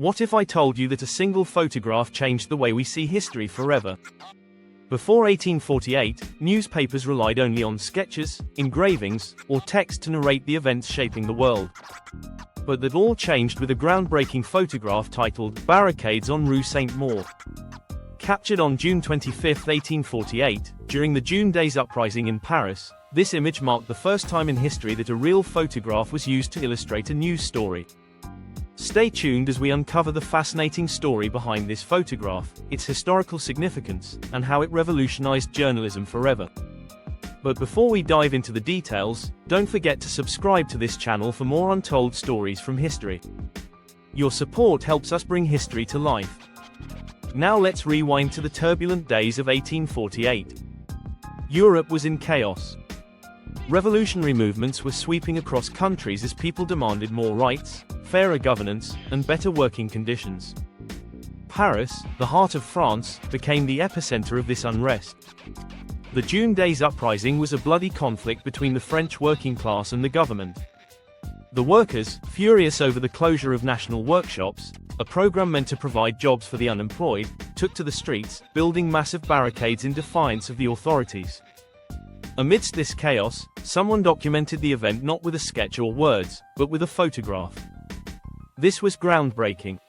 What if I told you that a single photograph changed the way we see history forever? Before 1848, newspapers relied only on sketches, engravings, or text to narrate the events shaping the world. But that all changed with a groundbreaking photograph titled Barricades on Rue Saint-Maur. Captured on June 25, 1848, during the June Days Uprising in Paris, this image marked the first time in history that a real photograph was used to illustrate a news story. Stay tuned as we uncover the fascinating story behind this photograph, its historical significance, and how it revolutionized journalism forever. But before we dive into the details, don't forget to subscribe to this channel for more untold stories from history. Your support helps us bring history to life. Now let's rewind to the turbulent days of 1848. Europe was in chaos. Revolutionary movements were sweeping across countries as people demanded more rights, fairer governance, and better working conditions. Paris, the heart of France, became the epicenter of this unrest. The June Days Uprising was a bloody conflict between the French working class and the government. The workers, furious over the closure of national workshops, a program meant to provide jobs for the unemployed, took to the streets, building massive barricades in defiance of the authorities. Amidst this chaos, someone documented the event not with a sketch or words, but with a photograph. This was groundbreaking.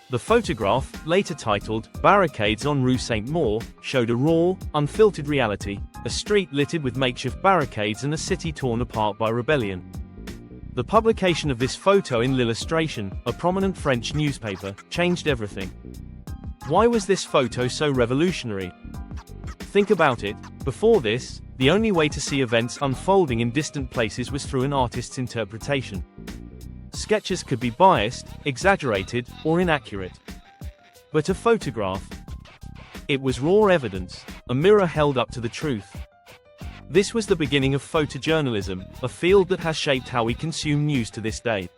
The photograph, later titled Barricades on Rue Saint-Maur, showed a raw, unfiltered reality, a street littered with makeshift barricades and a city torn apart by rebellion. The publication of this photo in L'Illustration, a prominent French newspaper, changed everything. Why was this photo so revolutionary? Think about it. Before this, the only way to see events unfolding in distant places was through an artist's interpretation. Sketches could be biased, exaggerated, or inaccurate. But a photograph? It was raw evidence, a mirror held up to the truth. This was the beginning of photojournalism, a field that has shaped how we consume news to this day.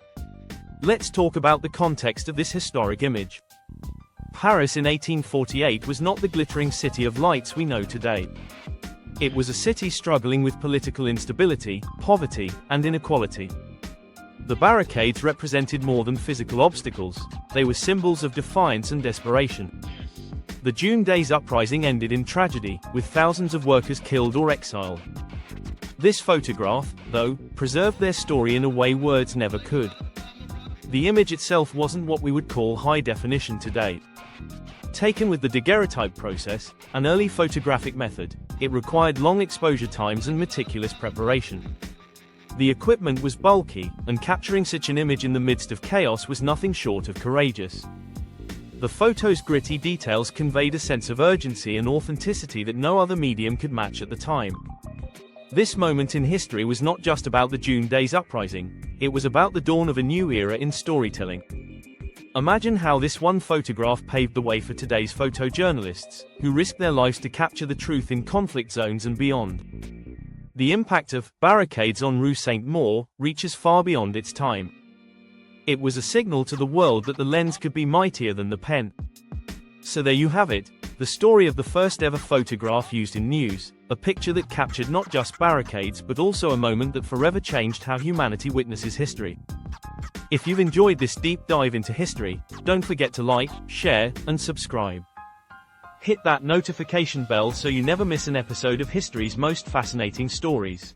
Let's talk about the context of this historic image. Paris in 1848 was not the glittering city of lights we know today. It was a city struggling with political instability, poverty, and inequality. The barricades represented more than physical obstacles, they were symbols of defiance and desperation. The June Days Uprising ended in tragedy, with thousands of workers killed or exiled. This photograph, though, preserved their story in a way words never could. The image itself wasn't what we would call high definition today. Taken with the daguerreotype process, an early photographic method, it required long exposure times and meticulous preparation. The equipment was bulky, and capturing such an image in the midst of chaos was nothing short of courageous. The photo's gritty details conveyed a sense of urgency and authenticity that no other medium could match at the time. This moment in history was not just about the June Days Uprising, it was about the dawn of a new era in storytelling. Imagine how this one photograph paved the way for today's photojournalists, who risk their lives to capture the truth in conflict zones and beyond. The impact of Barricades on Rue Saint-Maur reaches far beyond its time. It was a signal to the world that the lens could be mightier than the pen. So there you have it, the story of the first ever photograph used in news, a picture that captured not just barricades but also a moment that forever changed how humanity witnesses history. If you've enjoyed this deep dive into history, don't forget to like, share, and subscribe. Hit that notification bell so you never miss an episode of history's most fascinating stories.